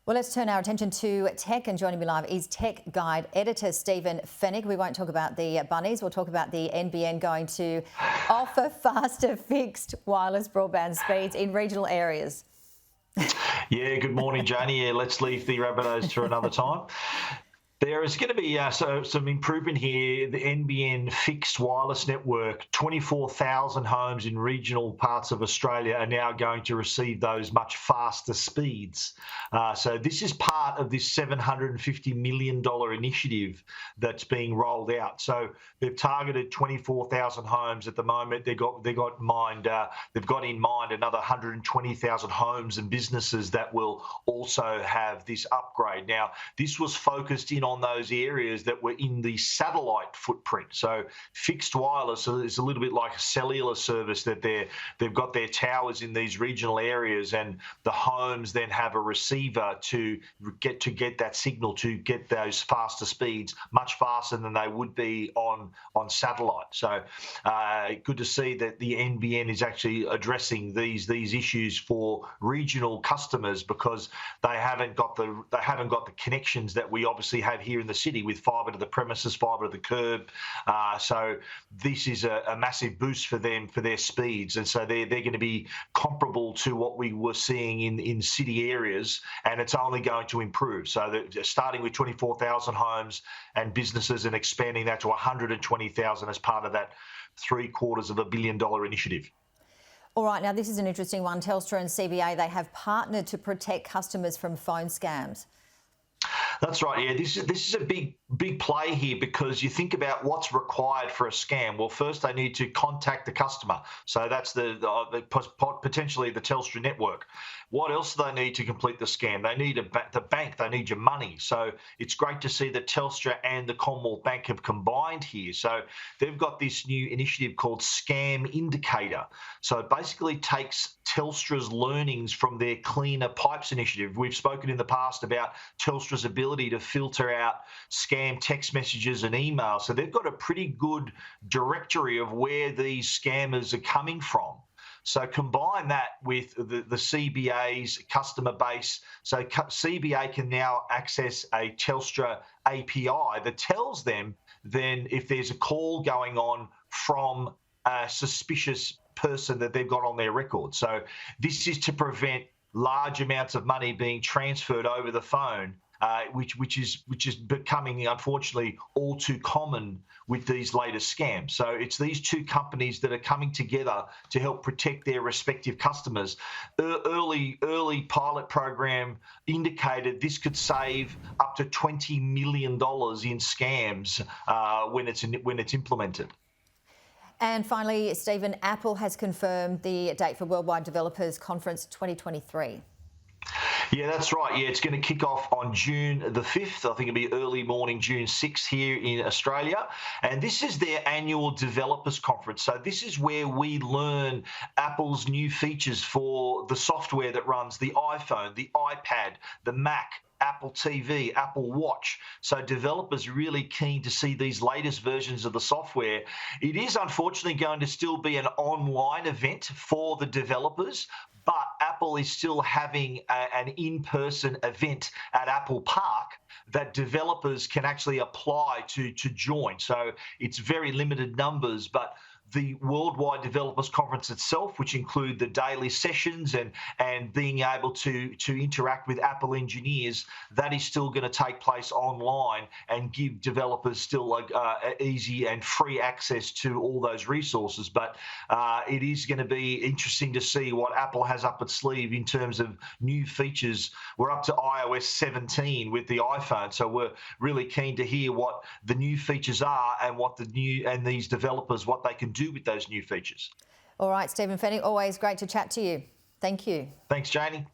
Well, let's turn our attention to tech, and joining me live is Tech Guide editor Stephen Fenech. We won't talk about the bunnies, we'll talk about the NBN going to offer faster fixed wireless broadband speeds in regional areas. Yeah, good morning, Janie. Yeah, let's leave the Rabbitohs for another time. There is going to be some improvement here. The NBN fixed wireless network, 24,000 homes in regional parts of Australia are now going to receive those much faster speeds. So this is part of this $750 million initiative that's being rolled out. So they've targeted 24,000 homes at the moment. They've got in mind another 120,000 homes and businesses that will also have this upgrade. Now, this was focused in on those areas that were in the satellite footprint. So fixed wireless is a little bit like a cellular service that they've got their towers in these regional areas, and the homes then have a receiver to get that signal to get those faster speeds, much faster than they would be on satellite. So good to see that the NBN is actually addressing these issues for regional customers, because they haven't got the connections that we obviously have here in the city with fibre to the premises, fibre to the curb. So this is a massive boost for them for their speeds, and so they're going to be comparable to what we were seeing in city areas, and it's only going to improve. So starting with 24,000 homes and businesses and expanding that to 120,000 as part of that $750 million initiative. All right, now this is an interesting one. Telstra and CBA, they have partnered to protect customers from phone scams. That's right. Yeah, this is a big play here, because you think about what's required for a scam. Well, first they need to contact the customer, so that's potentially the Telstra network. What else do they need to complete the scam? They need the bank. They need your money. So it's great to see that Telstra and the Commonwealth Bank have combined here. So they've got this new initiative called Scam Indicator. So it basically takes Telstra's learnings from their Cleaner Pipes initiative. We've spoken in the past about Telstra's ability to filter out scam text messages and emails. So they've got a pretty good directory of where these scammers are coming from. So combine that with the CBA's customer base. So CBA can now access a Telstra API that tells them then if there's a call going on from a suspicious person that they've got on their record. So this is to prevent large amounts of money being transferred over the phone, which is becoming, unfortunately, all too common with these latest scams. So it's these two companies that are coming together to help protect their respective customers. Early pilot program indicated this could save up to $20 million in scams when it's implemented. And finally, Stephen, Apple has confirmed the date for Worldwide Developers Conference 2023. Yeah, that's right. Yeah, it's going to kick off on June the 5th. I think it'll be early morning, June 6th here in Australia. And this is their annual developers conference. So this is where we learn Apple's new features for the software that runs the iPhone, the iPad, the Mac, Apple TV, Apple Watch. So developers are really keen to see these latest versions of the software. It is unfortunately going to still be an online event for the developers, but Apple is still having an in-person event at Apple Park that developers can actually apply to join. So it's very limited numbers, but the Worldwide Developers Conference itself, which include the daily sessions and being able to interact with Apple engineers, that is still going to take place online and give developers still easy and free access to all those resources. But it is going to be interesting to see what Apple has up its sleeve in terms of new features. We're up to iOS 17 with the iPhone, so we're really keen to hear what the new features are and these developers, what they can do with those new features. All right, Stephen Fenech, always great to chat to you. Thank you. Thanks, Janie.